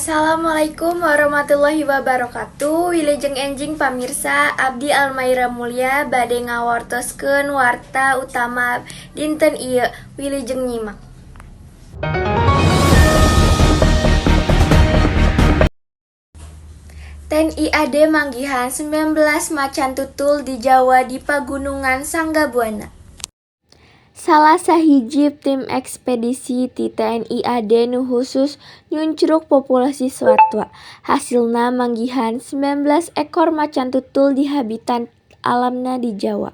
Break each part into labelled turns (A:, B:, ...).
A: Assalamualaikum warahmatullahi wabarakatuh. Wilujeng enjing pamirsa, abdi Almaira Mulia bade ngawartoskeun warta utama dinten ieu. Wilujeng nyimak. TNI AD manggihan 19 macan tutul di Jawa di Pagunungan Sanggabuana. Salah sahiji tim ekspedisi ti TNI AD nu khusus nyuncruk populasi satwa. Hasilna manggihan 19 ekor macan tutul di habitat alamna di Jawa.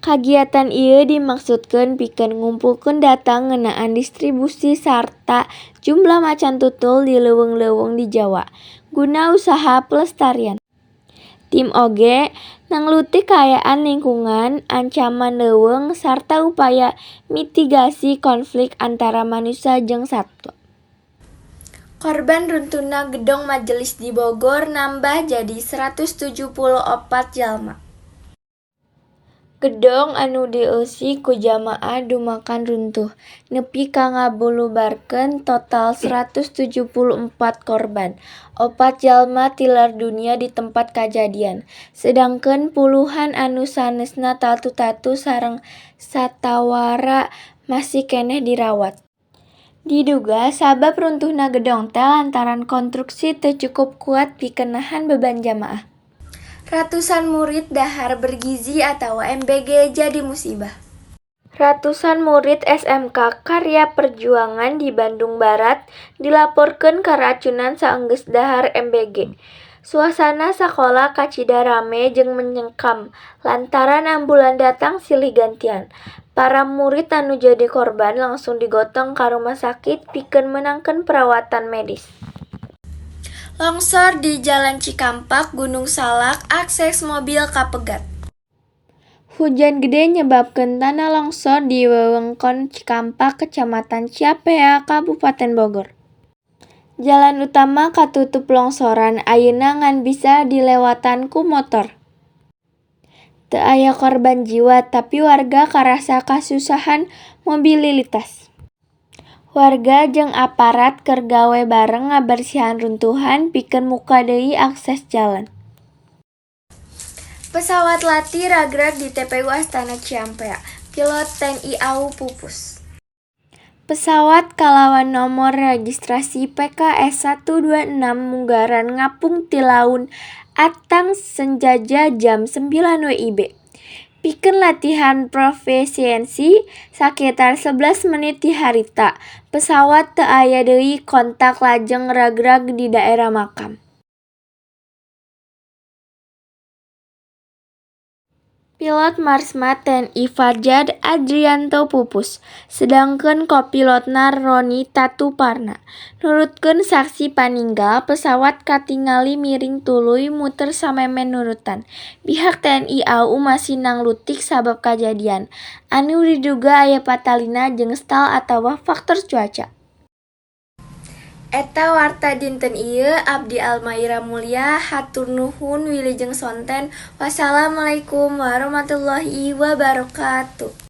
A: Kagiatan ieu dimaksudkeun pikeun ngumpulkeun data ngeunaan distribusi sarta jumlah macan tutul di leuweung-leuweung di Jawa guna usaha pelestarian. Tim oge nanglutik kaayaan lingkungan, ancaman leuweung, sarta upaya mitigasi konflik antara manusia jeung satwa. Korban runtuhna gedong majelis di Bogor nambah jadi 174 jalma. Gedong anu dieusi ku jamaah dumakan runtuh, nepi ka ngabulubarkeun total 174 korban. 4 jalma tilar dunia di tempat kajadian, sedangkeun puluhan anu sanesna tatu-tatu sareng satawara masih keneh dirawat. Diduga sabab runtuhna gedong teh lantaran konstruksi teu cukup kuat pikeun nahan beban jamaah. Ratusan murid dahar bergizi atau MBG jadi musibah. Ratusan murid SMK Karya Perjuangan di Bandung Barat dilaporkeun karacunan saenggeus dahar MBG. Suasana sakola kacida rame jeung menyengkam lantaran ambulan datang silih gantian. Para murid anu jadi korban langsung digotong ka rumah sakit pikeun meunangkeun perawatan medis. Longsor di Jalan Cikampak, Gunung Salak, akses mobil kapegat. Hujan gede nyebabkeun tanah longsor di wewengkon Cikampak, Kecamatan Ciapea, Kabupaten Bogor. Jalan utama katutup longsoran, ayeuna ngan bisa dilewatan ku motor. Teu aya korban jiwa, tapi warga karasa kasusahan mobilitas. Warga jeung aparat keur gawe bareng ngabersihan runtuhan pikeun muka deui akses jalan. Pesawat latih ragrag di TPU Astana Ciampea. Pilot TNI AU pupus. Pesawat kalawan nomor registrasi PKS126 munggaran ngapung ti Laun Atang Senjaja jam 9 WIB. Pikeun latihan profesiensi sakitar 11 menit ti harita. Pesawat teu aya deui kontak lajeng ragrag di daerah makam. Pilot Marsmat TNI Fajar Adrianto pupus, sedangkeun kopilotna Roni Tatuparna. Nurutkeun saksi paninggal, pesawat katingali miring tuluy muter samemen nurutan. Pihak TNI AU masih nanglutik sabab kajadian, anu diduga aya patalina jeung stal atawa faktor cuaca. Eta warta dinten ieu abdi Almaira Mulia hatur nuhun wilujeng sonten. Wassalamualaikum warahmatullahi wabarakatuh.